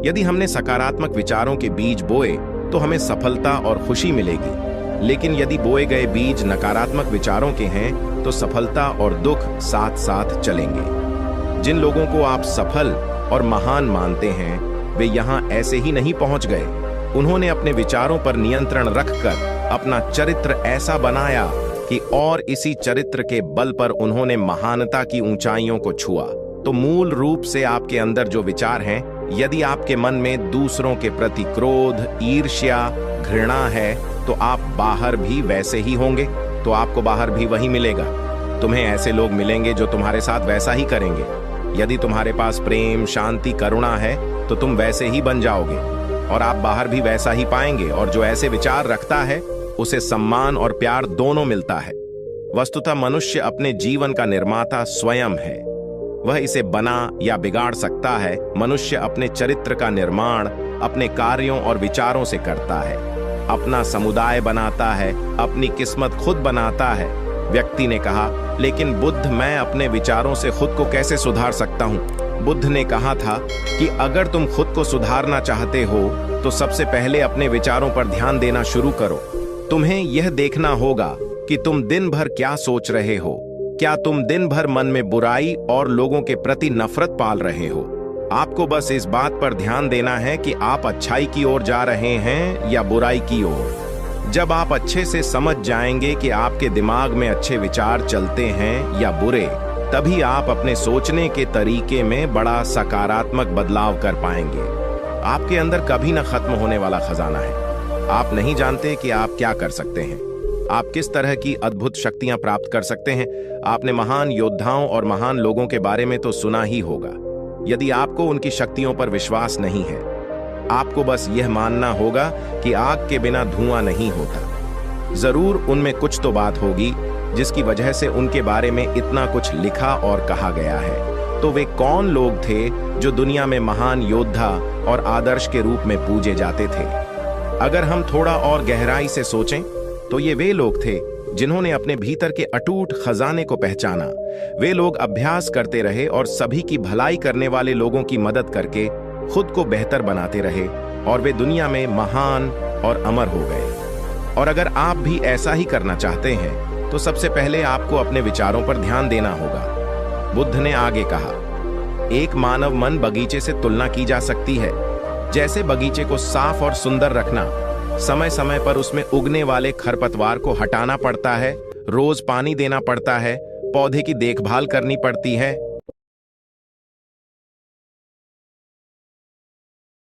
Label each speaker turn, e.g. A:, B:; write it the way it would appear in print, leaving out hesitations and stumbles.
A: यदि हमने सकारात्मक विचारों के बीज बोए तो हमें सफलता और खुशी मिलेगी, लेकिन यदि बोए गए बीज नकारात्मक विचारों के हैं तो सफलता और दुख साथ साथ चलेंगे। जिन लोगों को आप सफल और महान मानते हैं वे यहाँ ऐसे ही नहीं पहुंच गए। उन्होंने अपने विचारों पर नियंत्रण रखकर अपना चरित्र ऐसा बनाया कि और इसी चरित्र के बल पर उन्होंने महानता की ऊंचाइयों को छुआ। तो मूल रूप से आपके अंदर जो विचार हैं, यदि आपके मन में दूसरों के प्रति क्रोध, ईर्ष्या, घृणा है तो आप बाहर भी वैसे ही होंगे, तो आपको बाहर भी वही मिलेगा। तुम्हें ऐसे लोग मिलेंगे जो तुम्हारे साथ वैसा ही करेंगे। यदि तुम्हारे पास प्रेम, शांति, करुणा है तो तुम वैसे ही बन जाओगे और आप बाहर भी वैसा ही पाएंगे। और जो ऐसे विचार रखता है उसे सम्मान और प्यार दोनों मिलता है। वस्तुतः मनुष्य अपने जीवन का निर्माता स्वयं है। वह इसे बना या बिगाड़ सकता है। मनुष्य अपने चरित्र का निर्माण अपने कार्यों और विचारों से करता है, अपना समुदाय बनाता है, अपनी किस्मत खुद बनाता है। व्यक्ति ने कहा, लेकिन बुद्ध, मैं अपने विचारों से खुद को कैसे सुधार सकता हूँ? बुद्ध ने कहा था कि अगर तुम खुद को सुधारना चाहते हो तो सबसे पहले अपने विचारों पर ध्यान देना शुरू करो। तुम्हें यह देखना होगा कि तुम दिन भर क्या सोच रहे हो। क्या तुम दिन भर मन में बुराई और लोगों के प्रति नफरत पाल रहे हो? आपको बस इस बात पर ध्यान देना है कि आप अच्छाई की ओर जा रहे हैं या बुराई की ओर। जब आप अच्छे से समझ जाएंगे कि आपके दिमाग में अच्छे विचार चलते हैं या बुरे, तभी आप अपने सोचने के तरीके में बड़ा सकारात्मक बदलाव कर पाएंगे। आपके अंदर कभी न खत्म होने वाला खजाना है। आप नहीं जानते कि आप क्या कर सकते हैं, आप किस तरह की अद्भुत शक्तियां प्राप्त कर सकते हैं। आपने महान योद्धाओं और महान लोगों के बारे में तो सुना ही होगा। यदि आपको उनकी शक्तियों पर विश्वास नहीं है, आपको बस यह मानना होगा कि आग के बिना धुआं नहीं होता। जरूर उनमें कुछ तो बात होगी जिसकी वजह से उनके बारे में इतना कुछ लिखा और कहा गया है। तो वे कौन लोग थे जो दुनिया में महान योद्धा और आदर्श के रूप में पूजे जाते थे? अगर हम थोड़ा और गहराई से सोचें तो ये वे लोग थे जिन्होंने अपने भीतर के अटूट खजाने को पहचाना। वे लोग अभ्यास करते रहे और सभी की भलाई करने वाले लोगों की मदद करके खुद को बेहतर बनाते रहे, और वे दुनिया में महान और अमर हो गए। और अगर आप भी ऐसा ही करना चाहते हैं तो सबसे पहले आपको अपने विचारों पर ध्यान देना होगा। बुद्ध ने आगे कहा, एक मानव मन बगीचे से तुलना की जा सकती है। जैसे बगीचे को साफ और सुंदर रखना, समय समय पर उसमें उगने वाले खरपतवार को हटाना पड़ता है, रोज पानी देना पड़ता है, पौधे की देखभाल करनी पड़ती है,